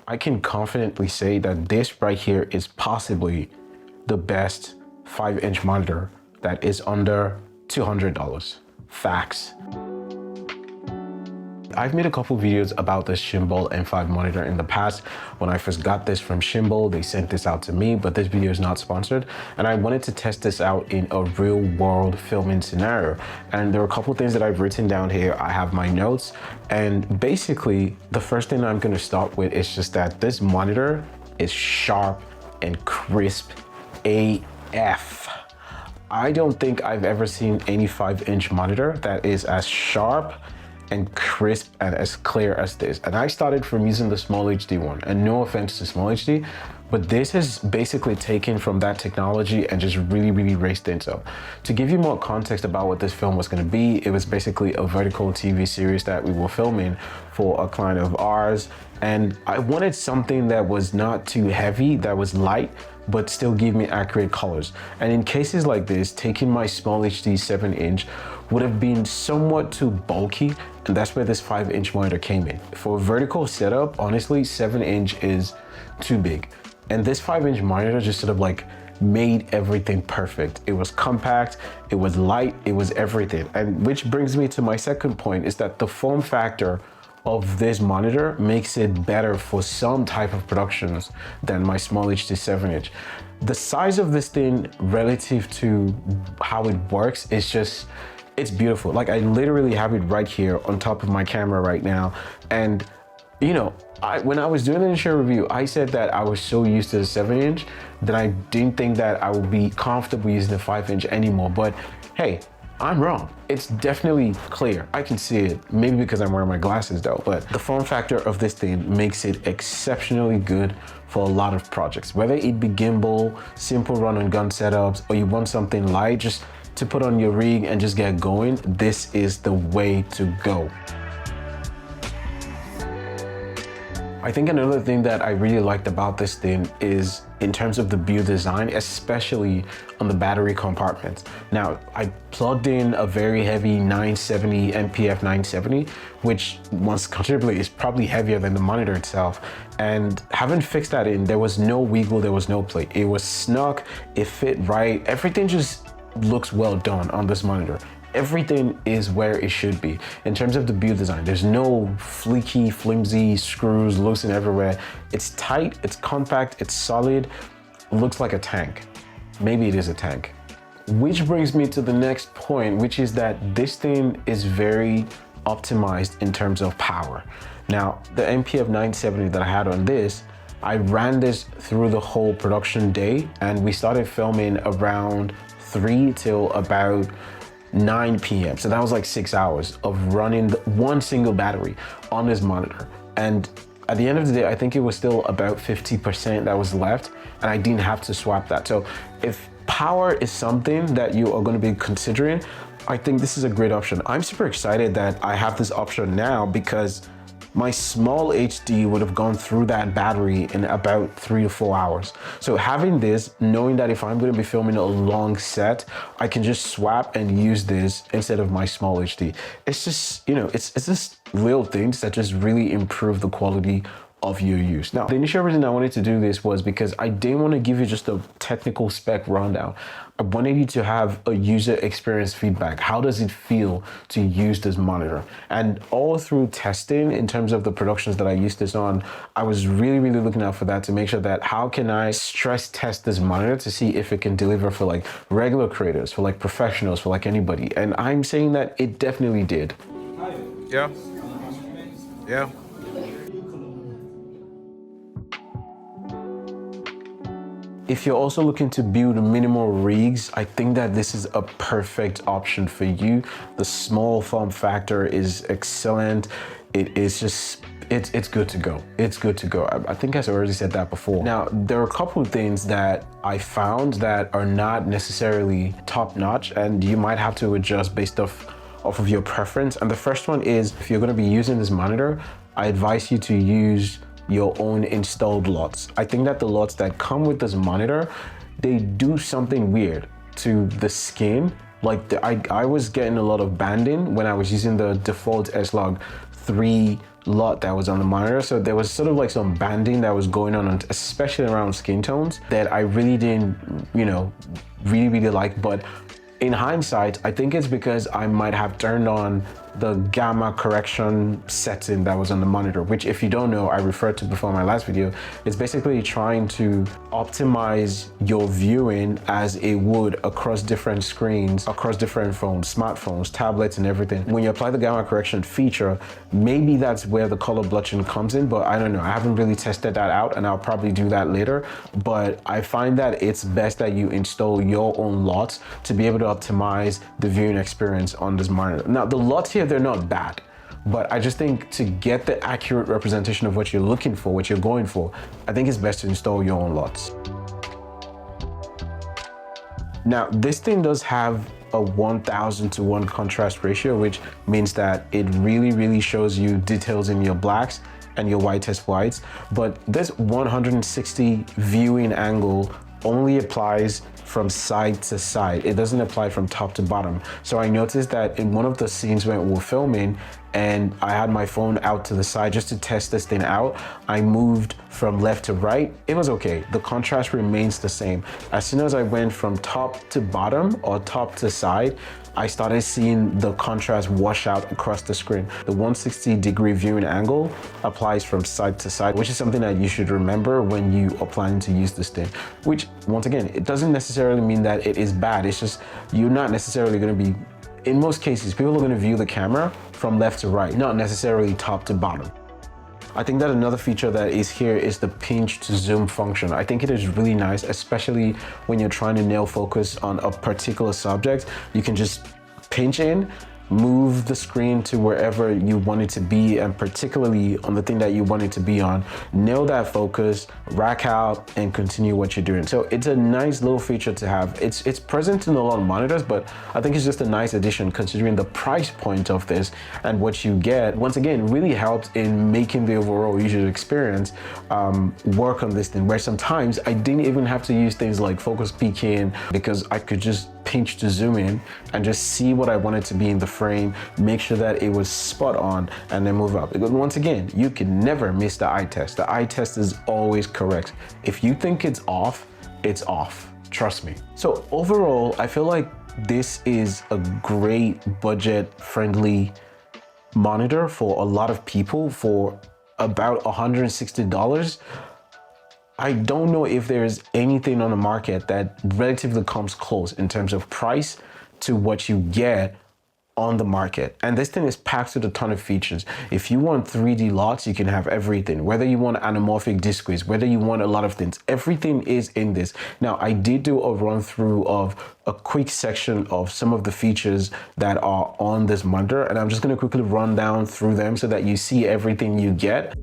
I can confidently say that this right here is possibly the best 5-inch monitor that is under $200. Facts. I've made a couple videos about this Shimbol M5 monitor in the past. When I first got this from Shimbol, they sent this out to me, but this video is not sponsored. And I wanted to test this out in a real world filming scenario. And there are a couple things that I've written down here. I have my notes. And basically, the first thing I'm gonna start with is just that this monitor is sharp and crisp AF. I don't think I've ever seen any 5-inch monitor that is as sharp and crisp and as clear as this. And I started from using the SmallHD one, and no offense to SmallHD, but this has basically taken from that technology and just really raised things up. To give you more context about what this film was going to be, it was basically a vertical TV series that we were filming for a client of ours, and I wanted something that was not too heavy, that was light, but still give me accurate colors. And in cases like this, taking my SmallHD 7-inch would have been somewhat too bulky, and that's where this 5-inch monitor came in. For a vertical setup, honestly, 7-inch is too big. And this 5-inch monitor just sort of like made everything perfect. It was compact, it was light, it was everything. And which brings me to my second point, is that the form factor of this monitor makes it better for some type of productions than my SmallHD 7-inch. The size of this thing relative to how it works is just, it's beautiful. Like, I literally have it right here on top of my camera right now. And you know, when I was doing the initial review, I said that I was so used to the 7-inch that I didn't think that I would be comfortable using the 5-inch anymore. But hey, I'm wrong. It's definitely clear. I can see it, maybe because I'm wearing my glasses though, but the form factor of this thing makes it exceptionally good for a lot of projects. Whether it be gimbal, simple run and gun setups, or you want something light just to put on your rig and just get going, this is the way to go. I think another thing that I really liked about this thing is in terms of the build design, especially on the battery compartments. Now, I plugged in a very heavy 970 MPF 970, which once considerably is probably heavier than the monitor itself. And having fixed that in, there was no wiggle, there was no play. It was snug, it fit right. Everything just looks well done on this monitor. Everything is where it should be. In terms of the build design, there's no fleeky, flimsy screws loosened everywhere. It's tight, it's compact, it's solid, looks like a tank. Maybe it is a tank. Which brings me to the next point, which is that this thing is very optimized in terms of power. Now, the MPF 970 that I had on this, I ran this through the whole production day, and we started filming around 3 till about 9 p.m. So that was like 6 hours of running one single battery on this monitor. And at the end of the day, I think it was still about 50% that was left, and I didn't have to swap that. So if power is something that you are going to be considering, I think this is a great option. I'm super excited that I have this option now, because my SmallHD would have gone through that battery in about 3 to 4 hours. So having this, knowing that if I'm going to be filming a long set, I can just swap and use this instead of my SmallHD. It's just, you know, it's just little things that just really improve the quality of your use. Now, the initial reason I wanted to do this was because I didn't want to give you just a technical spec rundown. I wanted you to have a user experience feedback. How does it feel to use this monitor? And all through testing, in terms of the productions that I used this on, I was really looking out for that, to make sure that how can I stress test this monitor to see if it can deliver for like regular creators, for like professionals, for like anybody. And I'm saying that it definitely did. Yeah. Yeah. If you're also looking to build minimal rigs, I think that this is a perfect option for you. The small form factor is excellent. It is just, it's good to go. It's good to go. I think I already said that before. Now, there are a couple of things that I found that are not necessarily top notch, and you might have to adjust based off of your preference. And the first one is, if you're gonna be using this monitor, I advise you to use your own installed LUTs. I think that the LUTs that come with this monitor, they do something weird to the skin. Like I was getting a lot of banding when I was using the default S-Log 3 lot that was on the monitor. So there was sort of like some banding that was going on, especially around skin tones, that I really didn't, really like. But in hindsight, I think it's because I might have turned on the gamma correction setting that was on the monitor, which, if you don't know, I referred to before in my last video. It's basically trying to optimize your viewing as it would across different screens, across different phones, smartphones, tablets, and everything. When you apply the gamma correction feature, maybe that's where the color blotching comes in, but I don't know. I haven't really tested that out, and I'll probably do that later. But I find that it's best that you install your own LUTs to be able to optimize the viewing experience on this monitor. Now, the LUTs here, they're not bad, but I just think to get the accurate representation of what you're looking for, what you're going for, I think it's best to install your own LUTs. Now, this thing does have a 1000:1 contrast ratio, which means that it really shows you details in your blacks and your whitest whites. But this 160 viewing angle only applies from side to side. It doesn't apply from top to bottom. So I noticed that in one of the scenes when we were filming and I had my phone out to the side just to test this thing out, I moved from left to right. It was okay. The contrast remains the same. As soon as I went from top to bottom or top to side, I started seeing the contrast wash out across the screen. The 160-degree viewing angle applies from side to side, which is something that you should remember when you are planning to use this thing. Which, once again, it doesn't necessarily mean that it is bad. It's just you're not necessarily going to be, in most cases, people are going to view the camera from left to right, not necessarily top to bottom. I think that another feature that is here is the pinch to zoom function. I think it is really nice, especially when you're trying to nail focus on a particular subject. You can just pinch in, move the screen to wherever you want it to be, and particularly on the thing that you want it to be on, nail that focus, rack out, and continue what you're doing. So it's a nice little feature to have. It's present in a lot of monitors, but I think it's just a nice addition considering the price point of this, and what you get, once again, really helps in making the overall user experience work on this thing, where sometimes I didn't even have to use things like focus peaking because I could just pinch to zoom in and just see what I wanted to be in the frame, make sure that it was spot on, and then move up. Because once again, you can never miss the eye test. The eye test is always correct. If you think it's off, it's off. Trust me. So overall, I feel like this is a great budget-friendly monitor for a lot of people for about $160. I don't know if there's anything on the market that relatively comes close in terms of price to what you get on the market. And this thing is packed with a ton of features. If you want 3D LUTs, you can have everything. Whether you want anamorphic discrete, whether you want a lot of things, everything is in this. Now, I did do a run through of a quick section of some of the features that are on this monitor, and I'm just gonna quickly run down through them so that you see everything you get.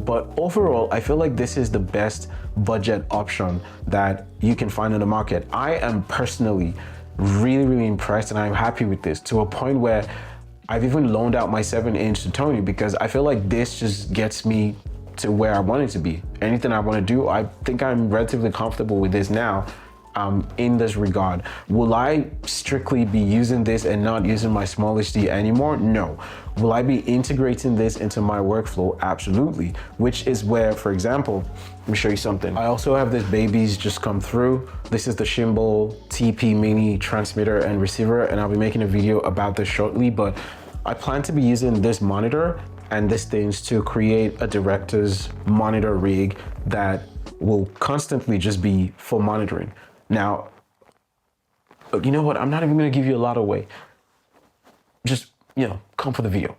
But overall, I feel like this is the best budget option that you can find in the market. I am personally really impressed, and I'm happy with this to a point where I've even loaned out my 7-inch to Tony because I feel like this just gets me to where I want it to be. Anything I want to do, I think I'm relatively comfortable with this now. In this regard, will I strictly be using this and not using my SmallHD anymore? No. Will I be integrating this into my workflow? Absolutely. Which is where, for example, let me show you something. I also have this babies just come through. This is the Shimbol TP Mini transmitter and receiver, and I'll be making a video about this shortly, but I plan to be using this monitor and these things to create a director's monitor rig that will constantly just be for monitoring. Now, you know what? I'm not even gonna give you a lot away. Just, come for the video.